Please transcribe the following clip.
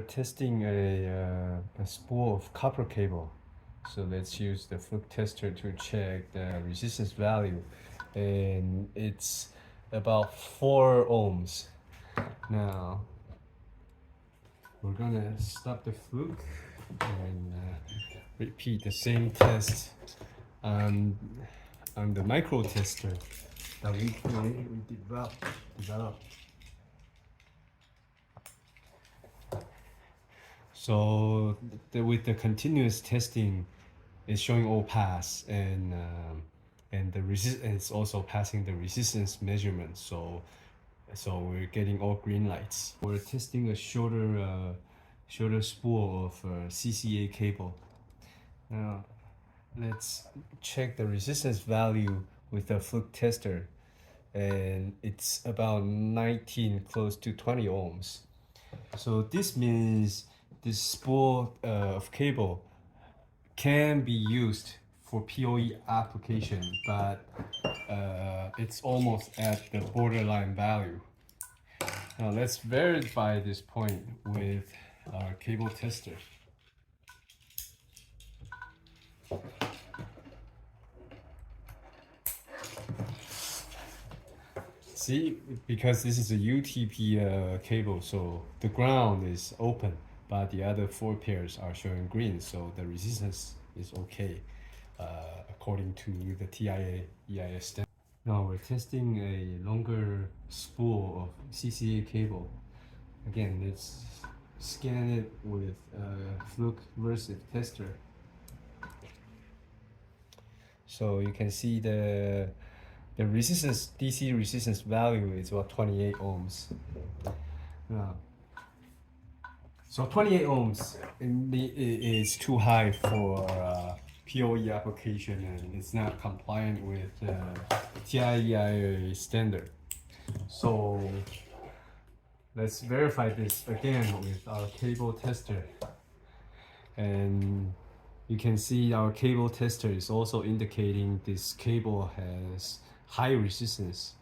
testing a spool of copper cable. So let's use the fluke tester to check the resistance value. And it's about 4 ohms. Now, we're gonna stop the fluke and repeat the same test on the micro tester that we developed. So with the continuous testing, it's showing all pass, and the resistance also passing the resistance measurement. So we're getting all green lights. We're testing a shorter spool of CCA cable. Now let's check the resistance value with the fluke tester, and it's about 19, close to 20 ohms. So this means this spool of cable can be used for PoE application, but it's almost at the borderline value. Now let's verify this point with our cable tester. See, because this is a UTP cable, so the ground is open, but the other 4 pairs are showing green, so the resistance is okay according to the TIA EIS standard. Now we're testing a longer spool of CCA cable. Again, let's scan it with fluke Versiv tester. So you can see the resistance, DC resistance value is about 28 ohms. So 28 ohms is too high for PoE application, and it's not compliant with TIA standard. So let's verify this again with our cable tester. And you can see our cable tester is also indicating this cable has high resistance.